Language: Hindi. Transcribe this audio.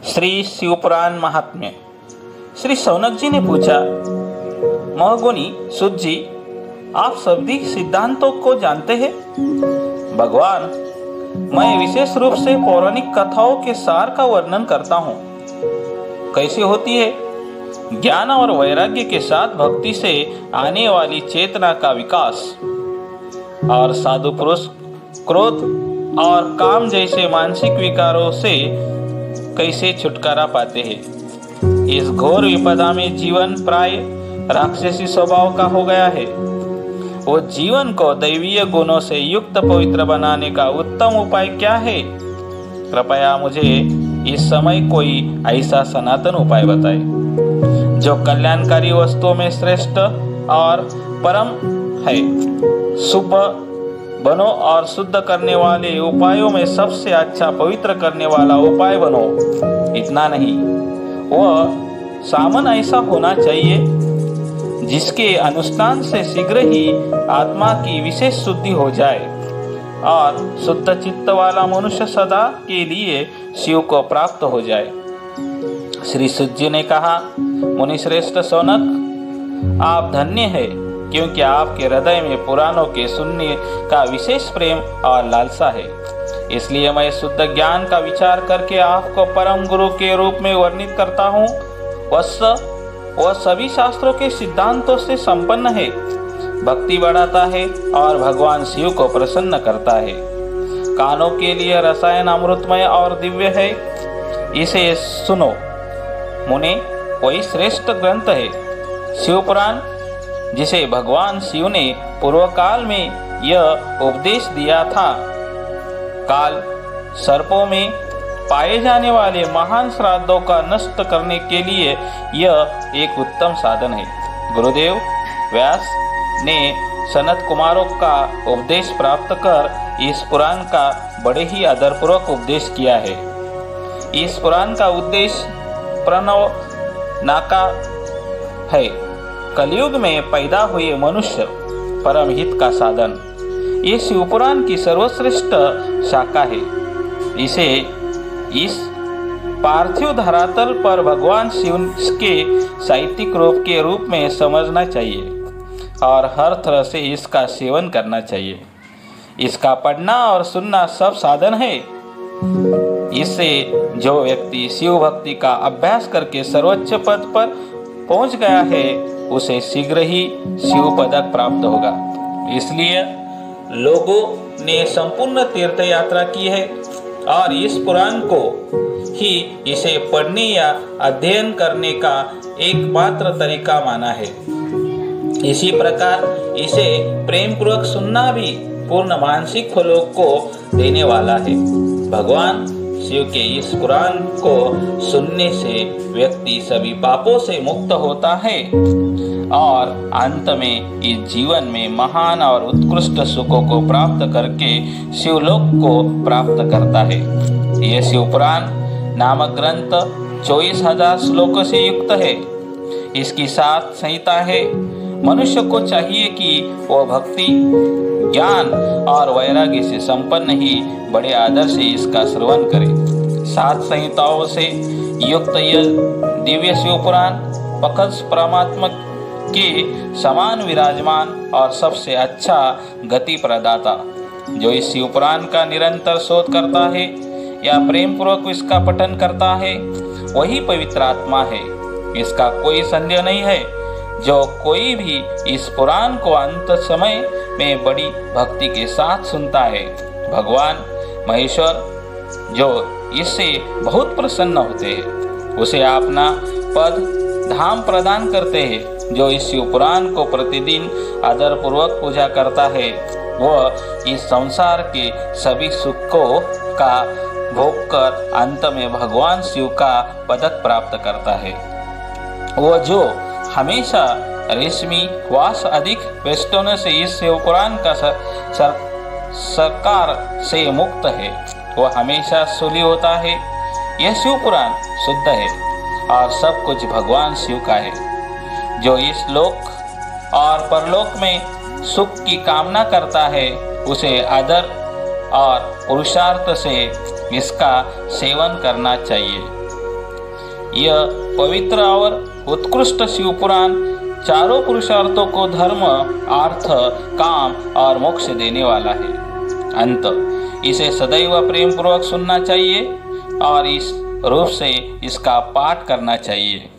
श्री शिवपुराण महात्म्य। श्री शौनक जी ने पूछा, महगुणी सुत जी, आप सभी सिद्धांतों को जानते हैं? भगवान, मैं विशेष रूप से पौराणिक कथाओं के सार का वर्णन करता हूँ। कैसे होती है? ज्ञान और वैराग्य के साथ भक्ति से आने वाली चेतना का विकास और साधु पुरुष क्रोध और काम जैसे मानसिक विकारों से कैसे छुटकारा पाते हैं। इस घोर विपदा में जीवन प्राय राक्षसी स्वभाव का हो गया है। वो जीवन को दैवीय गुणों से युक्त पवित्र बनाने का उत्तम उपाय क्या है? कृपया मुझे इस समय कोई ऐसा सनातन उपाय बताए जो कल्याणकारी वस्तुओं में श्रेष्ठ और परम है। शुभ बनो और शुद्ध करने वाले उपायों में सबसे अच्छा पवित्र करने वाला उपाय बनो। इतना नहीं, वह सामन ऐसा होना चाहिए जिसके अनुष्ठान से शीघ्र ही आत्मा की विशेष शुद्धि हो जाए और शुद्ध चित्त वाला मनुष्य सदा के लिए शिव को प्राप्त हो जाए। श्री सुत जी ने कहा, मुनि श्रेष्ठ शौनक, आप धन्य है, क्योंकि आपके हृदय में पुराणों के सुनने का विशेष प्रेम और लालसा है। इसलिए मैं शुद्ध ज्ञान का विचार करके आपको परम गुरु के रूप में वर्णित करता हूँ। वह सभी शास्त्रों के सिद्धांतों से संपन्न है, भक्ति बढ़ाता है और भगवान शिव को प्रसन्न करता है। कानों के लिए रसायन अमृतमय और दिव्य है, इसे सुनो। मुने, वही श्रेष्ठ ग्रंथ है शिवपुराण, जिसे भगवान शिव ने पूर्व काल में यह उपदेश दिया था। काल सर्पों में पाए जाने वाले महान श्राद्धों का नष्ट करने के लिए यह एक उत्तम साधन है। गुरुदेव व्यास ने सनत कुमारों का उपदेश प्राप्त कर इस पुराण का बड़े ही आदरपूर्वक उपदेश किया है। इस पुराण का उद्देश्य प्रणव नाका है, कलयुग में पैदा हुए मनुष्य परम हित का साधन। ये शिवपुराण की सर्वश्रेष्ठ शाखा है। इसे इस पार्थिव धरातल पर भगवान शिव के साहित्यिक रूप के रूप में समझना चाहिए और हर तरह से इसका सेवन करना चाहिए। इसका पढ़ना और सुनना सब साधन है। इससे जो व्यक्ति शिव भक्ति का अभ्यास करके सर्वोच्च पद पर पहुंच गया है, उसे शीघ्र ही शिव पदक प्राप्त होगा। इसलिए लोगों ने संपूर्ण तीर्थ यात्रा की है और इस पुराण को ही इसे पढ़ने या अध्ययन करने का एकमात्र तरीका माना है। इसी प्रकार इसे प्रेम पूर्वक सुनना भी पूर्ण मानसिक फलों को देने वाला है। भगवान शिव के इस पुराण को सुनने से व्यक्ति सभी पापों से मुक्त होता है और अंत में इस जीवन में महान और उत्कृष्ट सुखों को प्राप्त करके शिवलोक को प्राप्त करता है। यह शिवपुराण नामक ग्रंथ 24,000 श्लोकों से युक्त है। इसकी 7 संहिता है। मनुष्य को चाहिए कि वह भक्ति, ज्ञान और वैराग्य से संपन्न ही बड़े आदर से इसका श्रवण करे। 7 संहिताओं से युक्त यह दिव्य शिवपुराण पखस परमात्मा के समान विराजमान और सबसे अच्छा गति प्रदाता, जो इस शिवपुराण का निरंतर शोध करता है या प्रेम पूर्वक इसका पठन करता है, वही पवित्र आत्मा है। इसका कोई संदेह नहीं है। जो कोई भी इस पुराण को अंत समय में बड़ी भक्ति के साथ सुनता है, भगवान महेश्वर जो इससे बहुत प्रसन्न होते हैं, उसे अपना पद धाम प्रदान करते हैं। जो इस शिवपुराण को प्रतिदिन आदर पूर्वक पूजा करता है, वह इस संसार के सभी सुखों का भोग कर अंत में भगवान शिव का पदक प्राप्त करता है। वह जो हमेशा रेशमी वास अधिक वेष्टनों से इस शिवपुराण का सरकार से मुक्त है, वह हमेशा सूली होता है। यह शिवपुराण शुद्ध है और सब कुछ भगवान शिव का है। जो इस लोक और परलोक में सुख की कामना करता है, उसे आदर और पुरुषार्थ से इसका सेवन करना चाहिए। यह पवित्र और उत्कृष्ट शिव पुराण चारों पुरुषार्थों को धर्म, अर्थ, काम और मोक्ष देने वाला है। अंत इसे सदैव प्रेम पूर्वक सुनना चाहिए और इस रूप से इसका पाठ करना चाहिए।